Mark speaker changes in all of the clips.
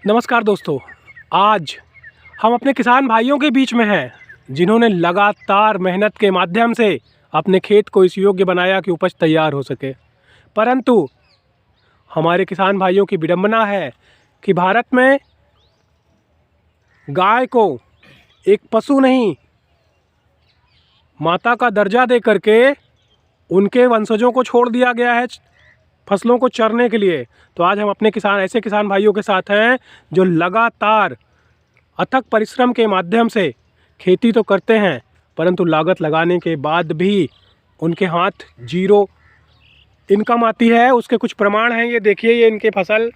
Speaker 1: नमस्कार दोस्तों, आज हम अपने किसान भाइयों के बीच में हैं जिन्होंने लगातार मेहनत के माध्यम से अपने खेत को इस योग्य बनाया कि उपज तैयार हो सके। परंतु हमारे किसान भाइयों की विडंबना है कि भारत में गाय को एक पशु नहीं, माता का दर्जा दे करके उनके वंशजों को छोड़ दिया गया है फसलों को चरने के लिए। तो आज हम अपने ऐसे किसान भाइयों के साथ हैं जो लगातार अथक परिश्रम के माध्यम से खेती तो करते हैं, परंतु लागत लगाने के बाद भी उनके हाथ जीरो इनकम आती है। उसके कुछ प्रमाण हैं, ये देखिए, ये इनके फसल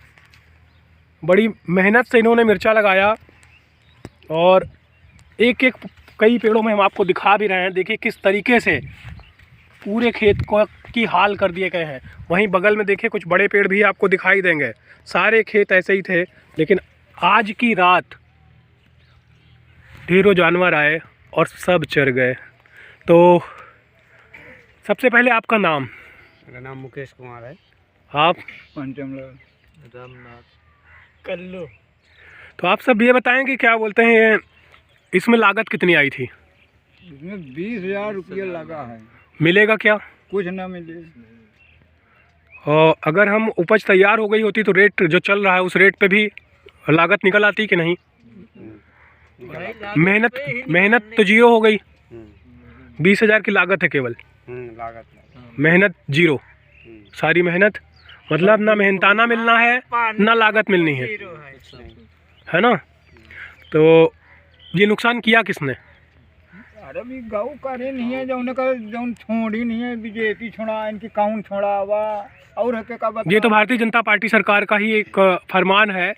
Speaker 1: बड़ी मेहनत से इन्होंने मिर्चा लगाया और एक एक कई पेड़ों में हम आपको दिखा भी रहे हैं। देखिए किस तरीके से पूरे खेत को की हाल कर दिए गए हैं। वहीं बगल में देखिए कुछ बड़े पेड़ भी आपको दिखाई देंगे। सारे खेत ऐसे ही थे, लेकिन आज की रात ढेरों जानवर आए और सब चर गए। तो सबसे पहले आपका नाम?
Speaker 2: मेरा नाम मुकेश कुमार है।
Speaker 1: आप?
Speaker 2: पंचमलाल रामनाथ कल्लू।
Speaker 1: तो आप सब ये बताएं कि क्या बोलते हैं, इसमें लागत कितनी आई थी?
Speaker 2: इसमें 20,000 रुपया लगा है।
Speaker 1: मिलेगा क्या?
Speaker 2: कुछ ना मिले।
Speaker 1: और अगर हम उपज तैयार हो गई होती तो रेट जो चल रहा है उस रेट पे भी लागत निकल आती कि नहीं? मेहनत तो जीरो हो गई। 20,000 की लागत है केवल, मेहनत जीरो। सारी मेहनत मतलब ना मेहनताना मिलना है ना लागत मिलनी है ना? तो ये नुकसान किया किसने?
Speaker 2: अरे भी गाँव करे नहीं है, जौन छोड़ी नहीं है, बीजेपी छोड़ा, इनकी काउन छोड़ा हुआ और है का बता।
Speaker 1: ये तो भारतीय जनता पार्टी सरकार का ही एक फरमान है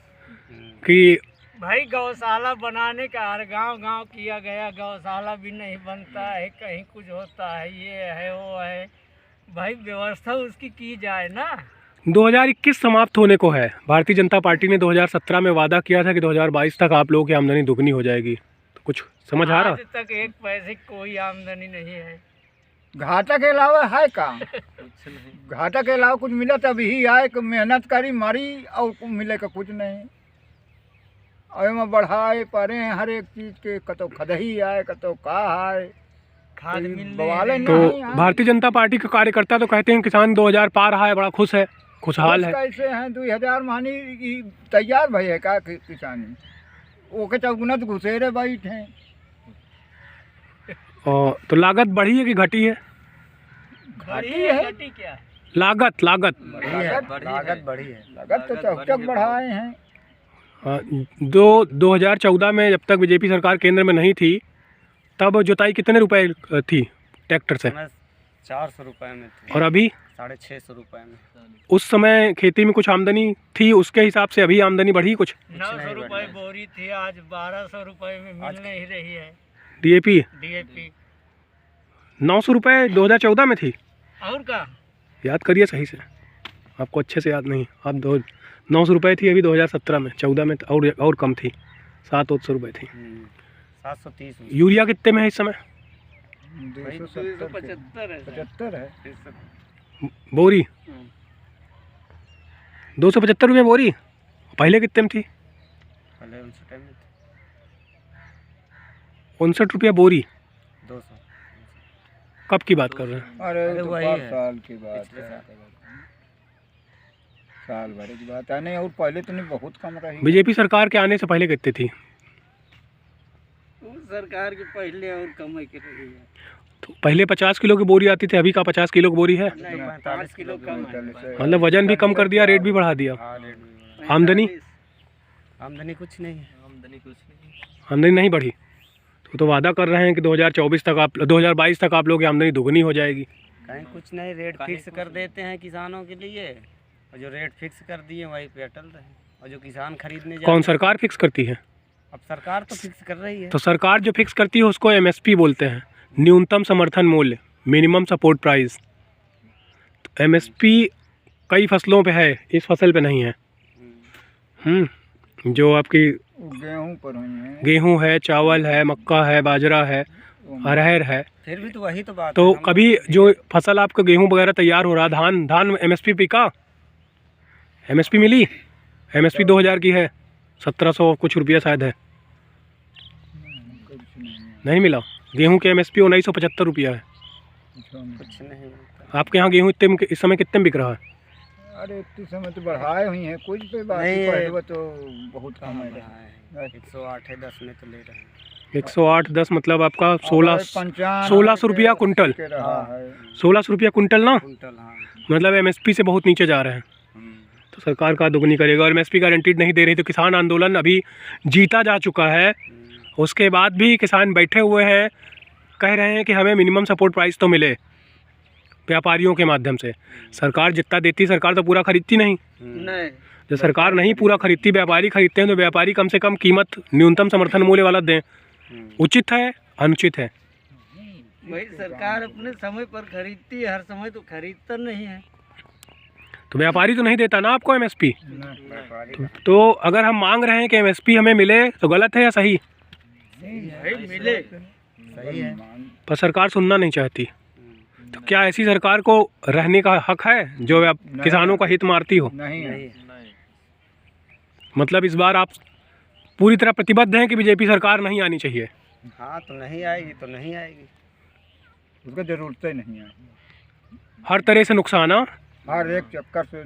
Speaker 1: कि
Speaker 3: भाई गौशाला बनाने का हर गांव किया गया, गौशाला भी नहीं बनता है, कहीं कुछ होता है, ये है वो है। भाई व्यवस्था उसकी की जाए ना।
Speaker 1: 2021 समाप्त होने को है। भारतीय जनता पार्टी ने 2017 में वादा किया था कि 2022 तक आप लोगों की आमदनी दुगनी हो जाएगी। तो कुछ समझ आ रहा?
Speaker 3: आज तक एक पैसे की कोई आमदनी नहीं है।
Speaker 2: घाटा के अलावा है का? घाटा के अलावा कुछ मिला तभी ही आए कि मेहनत करी मारी और मिले का कुछ नहीं। और में बढ़ाए पड़े हैं हर एक चीज के, कतो खदही आए, कतो का आए,
Speaker 3: खाद
Speaker 2: बवाले
Speaker 1: तो
Speaker 2: नहीं।
Speaker 1: भारतीय जनता पार्टी के कार्यकर्ता तो कहते हैं किसान 2000 पार रहा है, बड़ा खुश है, खुशहाल है।
Speaker 2: कैसे हैं? 2000 मानी तैयार भई है का किसानी? ओके चौगुनत घुसेरे बैठे।
Speaker 1: तो लागत बढ़ी है कि घटी है?
Speaker 2: घटी है।
Speaker 3: घटी क्या?
Speaker 1: लागत
Speaker 2: लागत बढ़ी है। लागत तो चौचक बढ़ाए हैं।
Speaker 1: 2014 में जब तक बीजेपी सरकार केंद्र में नहीं थी तब जुताई कितने रुपए थी ट्रैक्टर से?
Speaker 4: 400 रुपये में थी।
Speaker 1: और अभी
Speaker 4: 650 रुपये में।
Speaker 1: उस समय खेती में कुछ आमदनी थी, उसके हिसाब से अभी आमदनी बढ़ी कुछ?
Speaker 3: 900 रुपये बोरी थी, आज 1200 रुपये में मिल नहीं रही है।
Speaker 1: डीएपी 900 रुपये 2014 में थी।
Speaker 3: और का
Speaker 1: याद करिए सही से, आपको अच्छे से याद नहीं। आप 900 रुपये थी अभी 2017 में, 14 में और कम थी, 700 रुपये थी।
Speaker 4: 730।
Speaker 1: यूरिया कितने में है इस समय?
Speaker 2: 275 है।
Speaker 1: बोरी 275 रुपये बोरी। पहले कितने में थी?
Speaker 4: पहले 59 में थी।
Speaker 1: 59 रुपया बोरी।
Speaker 4: 200।
Speaker 1: कब की बात कर रहे हैं?
Speaker 2: अरे
Speaker 4: वही
Speaker 2: तो
Speaker 4: है।
Speaker 2: साल की बात है, साल भर की बात है। नहीं, और पहले तो नहीं, बहुत कम रही।
Speaker 1: बीजेपी सरकार के आने से पहले कितनी थी?
Speaker 3: सरकार के पहले और कम के रही है।
Speaker 1: तो पहले 50 किलो की बोरी आती थी, अभी का 50 किलो की बोरी है।
Speaker 3: 5 किलो कम है।
Speaker 1: मतलब वजन भी कम कर दिया, रेट भी बढ़ा दिया। आमदनी
Speaker 4: कुछ नहीं है।
Speaker 1: आमदनी नहीं बढ़ी। तो वादा कर रहे हैं कि 2024 तक 2022 तक आप लोगों की आमदनी दुगनी हो जाएगी।
Speaker 4: कहीं कुछ नहीं, रेट फिक्स कर देते हैं किसानों के लिए, और जो रेट फिक्स कर दिए वही पे अटल रहे। और जो किसान खरीदने
Speaker 1: कौन सरकार फिक्स करती है?
Speaker 4: अब सरकार तो फिक्स कर रही है।
Speaker 1: तो सरकार जो फिक्स करती है उसको एमएसपी बोलते हैं, न्यूनतम समर्थन मूल्य, मिनिमम सपोर्ट प्राइस। तो एमएसपी कई फसलों पे है, इस फसल पे नहीं है। जो आपकी
Speaker 2: गेहूं पर हुई है,
Speaker 1: गेहूं है, चावल है, मक्का है, बाजरा है, अरहर है।
Speaker 4: फिर भी तो वही तो बात
Speaker 1: तो
Speaker 4: है।
Speaker 1: कभी जो फसल आपका गेहूं वगैरह तैयार हो रहा, धान एमएसपी पे का एमएसपी मिली? एमएसपी 2000 की है। 1700 कुछ रुपया शायद है,
Speaker 2: कुछ नहीं है,
Speaker 1: नहीं मिला। गेहूं के MSP 1975 रुपया है।
Speaker 2: कुछ नहीं।
Speaker 4: कुछ नहीं मिलता।
Speaker 1: आपके यहाँ गेहूं इतने इस समय कितने बिक रहा है?
Speaker 2: अरे इतने समय तो बढ़ाए हुई हैं कुछ पे, बाकी
Speaker 4: नहीं,
Speaker 2: पहले तो बहुत कम है।
Speaker 4: 108 है 10 में तो ले रहे हैं।
Speaker 1: 108-10 मतलब आपका 1600 रुपया कुंटल।
Speaker 2: के रहा है।
Speaker 1: 1600 रुपया कुंटल ना,
Speaker 4: कुंटल, हाँ।
Speaker 1: मतलब MSP से बहुत नीचे जा रहे हैं। तो सरकार का दुगनी करेगा और MSP गारंटीड नहीं दे रही, तो किसान आंदोलन अभी जीता जा चुका है। उसके बाद भी किसान बैठे हुए हैं, कह रहे हैं कि हमें मिनिमम सपोर्ट प्राइस तो मिले व्यापारियों के माध्यम से। सरकार जितना देती, सरकार तो पूरा खरीदती नहीं।
Speaker 3: नहीं,
Speaker 1: जब सरकार नहीं पूरा खरीदती, व्यापारी खरीदते हैं, तो व्यापारी कम से कम कीमत न्यूनतम समर्थन मूल्य वाला दें। उचित है, अनुचित है?
Speaker 3: भाई सरकार अपने समय पर खरीदती है, हर समय तो खरीदता नहीं है।
Speaker 1: तो व्यापारी तो नहीं देता ना आपको MSP।
Speaker 2: व्यापारी
Speaker 1: तो अगर हम मांग रहे हैं कि MSP हमें मिले, तो गलत है या सही?
Speaker 3: भाई मिले,
Speaker 4: सही है।
Speaker 1: पर सरकार सुनना नहीं चाहती। तो क्या ऐसी सरकार को रहने का हक है जो किसानों का हित मारती हो?
Speaker 2: नहीं है।
Speaker 4: नहीं।
Speaker 1: मतलब इस बार आप पूरी तरह प्रतिबद्ध हैं कि बीजेपी सरकार नहीं आनी चाहिए?
Speaker 4: हाँ, तो नहीं आएगी तो नहीं आएगी।
Speaker 2: उसको जरूरत ही नहीं है।
Speaker 1: हर तरह से नुकसान है।
Speaker 2: हर एक चक्कर से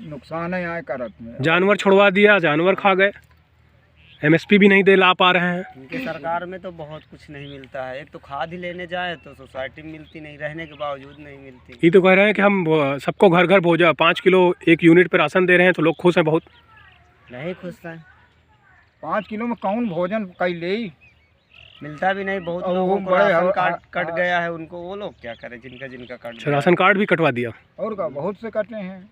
Speaker 2: नुकसान है यहाँ करत में।
Speaker 1: जानवर छुड़वा दिया, जानवर खा गए, MSP भी नहीं दे ला पा रहे हैं।
Speaker 4: इनके सरकार में तो बहुत कुछ नहीं मिलता है। एक तो खाद ही लेने जाए तो सोसाइटी में मिलती नहीं, रहने के बावजूद नहीं मिलती।
Speaker 1: ये तो कह रहे हैं कि हम सबको घर घर भोजन 5 किलो 1 यूनिट पे राशन दे रहे हैं, तो लोग खुश हैं बहुत।
Speaker 4: नहीं खुश है,
Speaker 2: 5 किलो में कौन भोजन कई ले?
Speaker 4: मिलता भी नहीं। बहुत
Speaker 2: और वो
Speaker 4: लोगों को
Speaker 2: बड़े
Speaker 4: राशन
Speaker 2: हर-
Speaker 4: कार्ड कट
Speaker 2: हाँ।
Speaker 4: गया है, उनको वो लोग क्या करें जिनका कट
Speaker 1: अच्छा,
Speaker 4: गया।
Speaker 1: राशन कार्ड भी कटवा दिया।
Speaker 2: और का बहुत से कटे हैं,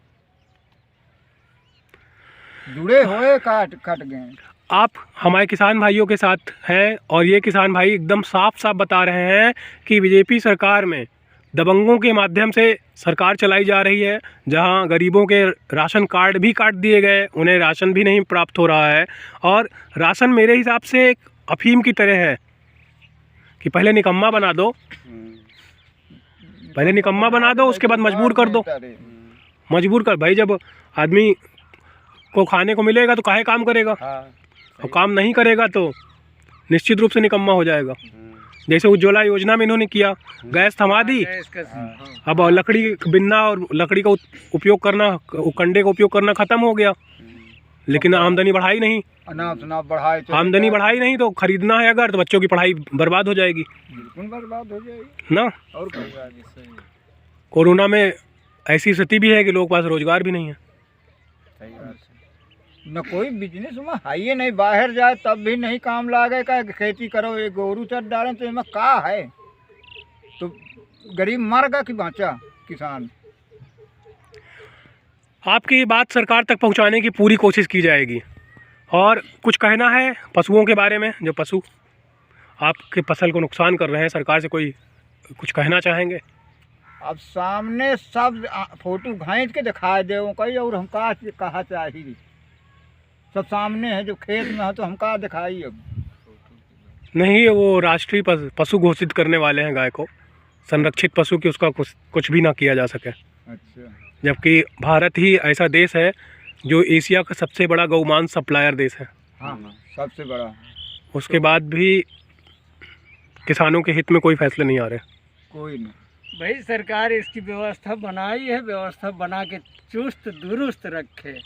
Speaker 2: जुड़े हुए कट गए।
Speaker 1: आप हमारे किसान भाइयों के साथ हैं और ये किसान भाई एकदम साफ साफ बता रहे हैं कि बीजेपी सरकार में दबंगों के माध्यम से सरकार चलाई जा रही है, जहां गरीबों के राशन कार्ड भी काट दिए गए, उन्हें राशन भी नहीं प्राप्त हो रहा है। और राशन मेरे हिसाब से एक अफीम की तरह है कि पहले निकम्मा बना दो, पहले निकम्मा बना दो, उसके बाद मजबूर कर दो। मजबूर कर भाई, जब आदमी को खाने को मिलेगा तो काहे काम करेगा,
Speaker 4: हाँ,
Speaker 1: और काम नहीं करेगा तो निश्चित रूप से निकम्मा हो जाएगा। जैसे उज्ज्वला योजना में इन्होंने किया, गैस थमा दी, अब लकड़ी बिनना और लकड़ी का उपयोग करना, कंडे का उपयोग करना ख़त्म हो गया, लेकिन आमदनी बढ़ाई नहीं।
Speaker 2: अनाप शनाप बढ़ाए तो
Speaker 1: आमदनी बढ़ाई नहीं तो खरीदना है अगर, तो बच्चों की पढ़ाई बर्बाद हो जाएगी
Speaker 2: बिल्कुल बर्बाद हो जाएगी।
Speaker 1: ना।
Speaker 2: और
Speaker 1: कोरोना में ऐसी स्थिति भी है कि लोग पास रोजगार भी नहीं है।
Speaker 4: सही बात है।
Speaker 2: न कोई बिजनेस में है ही नहीं, बाहर जाए तब भी नहीं काम लागे का। खेती करो, एक गोरू चट डालें तो इसमें का है? तो गरीब मर गया कि बाँचा किसान।
Speaker 1: आपकी बात सरकार तक पहुंचाने की पूरी कोशिश की जाएगी। और कुछ कहना है पशुओं के बारे में, जो पशु आपके फसल को नुकसान कर रहे हैं, सरकार से कोई कुछ कहना चाहेंगे?
Speaker 2: अब सामने सब फोटो घाँच के दिखा दे कहीं, और हम कहा चाहिए सब सामने है, जो खेत में है तो हम कहा दिखाई। अब
Speaker 1: नहीं, वो राष्ट्रीय पशु घोषित करने वाले हैं गाय को, संरक्षित पशु की उसका कुछ भी ना किया जा सके।
Speaker 2: अच्छा,
Speaker 1: जबकि भारत ही ऐसा देश है जो एशिया का सबसे बड़ा गौमांस सप्लायर देश है।
Speaker 2: हाँ सबसे बड़ा।
Speaker 1: उसके बाद भी किसानों के हित में कोई फैसले नहीं आ रहे।
Speaker 2: कोई नहीं।
Speaker 3: भाई सरकार इसकी व्यवस्था बनाई है, व्यवस्था बना के चुस्त दुरुस्त रखे।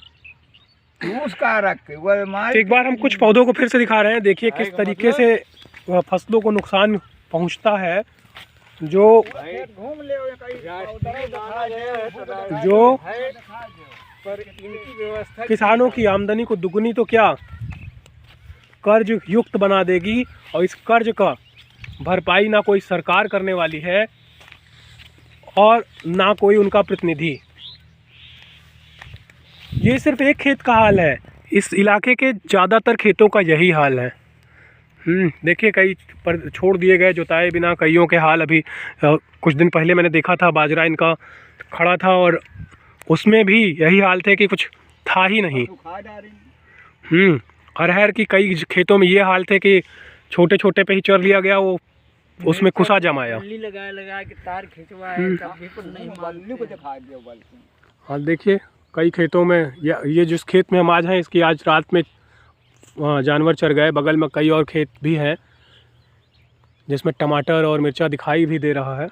Speaker 2: उसका रख के वो
Speaker 1: तो एक बार हम कुछ पौधों को फिर से दिखा रहे हैं, देखिए किस तरीके से वह फसलों को नुकसान पहुंचता है। जो
Speaker 2: घूम ले
Speaker 3: पर इनकी व्यवस्था
Speaker 1: किसानों की आमदनी को दुगनी तो क्या कर्ज युक्त बना देगी, और इस कर्ज का भरपाई ना कोई सरकार करने वाली है और ना कोई उनका प्रतिनिधि। ये सिर्फ एक खेत का हाल है, इस इलाके के ज़्यादातर खेतों का यही हाल है। देखिए कई पर छोड़ दिए गए जोताए बिना, कईयों के हाल अभी कुछ दिन पहले मैंने देखा था, बाजरा इनका खड़ा था और उसमें भी यही हाल थे कि कुछ था ही नहीं। अरहर की कई खेतों में ये हाल थे कि छोटे छोटे पे ही चर लिया गया, वो उसमें खुसा जमाया।
Speaker 3: लगा के तार खिंचवाए तब भी कुछ नहीं
Speaker 2: बल्ली को दिखा दिया बल्कि।
Speaker 1: हाँ देखिए कई खेतों में ये जिस खेत में हम आज हैं, इसकी आज रात में वहाँ जानवर चर गए। बगल में कई और खेत भी हैं जिसमें टमाटर और मिर्चा दिखाई भी दे रहा है।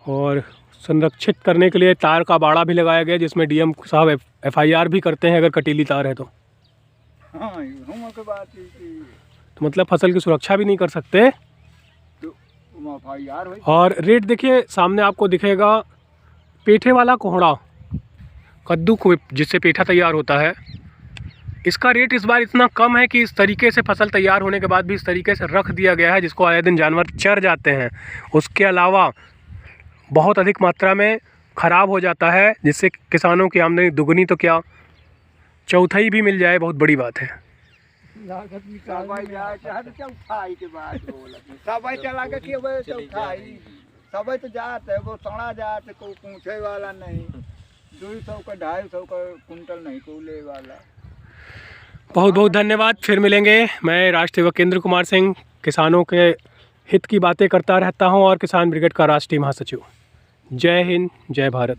Speaker 1: और संरक्षित करने के लिए तार का बाड़ा भी लगाया गया, जिसमें डीएम साहब FIR भी करते हैं अगर कटीली तार है तो।
Speaker 2: हाँ हम के बात है कि
Speaker 1: तो मतलब फसल की सुरक्षा भी नहीं कर सकते।
Speaker 2: तो FIR हुई।
Speaker 1: और रेट देखिए सामने आपको दिखेगा, पेठे वाला कोहड़ा, कद्दू को जिससे पेठा तैयार होता है, इसका रेट इस बार इतना कम है कि इस तरीके से फसल तैयार होने के बाद भी इस तरीके से रख दिया गया है, जिसको आए दिन जानवर चर जाते हैं। उसके अलावा बहुत अधिक मात्रा में ख़राब हो जाता है, जिससे किसानों की आमदनी दुगनी तो क्या चौथाई भी मिल जाए, बहुत बड़ी बात है।
Speaker 2: लागत निकाल जाए चाहे तो चौथाई के बाद सबई चला के कि वो चौथाई सबई तो जात है, वो सड़ा जात है, कोई पूछे वाला नहीं। 200 का 250 का कुंटल नहीं को ले वाला।
Speaker 1: बहुत बहुत धन्यवाद। फिर मिलेंगे। मैं राष्ट्रीय सेवक केंद्र कुमार सिंह किसानों के हित की बातें करता रहता हूं और किसान ब्रिगेड का राष्ट्रीय महासचिव। जय हिंद, जय भारत।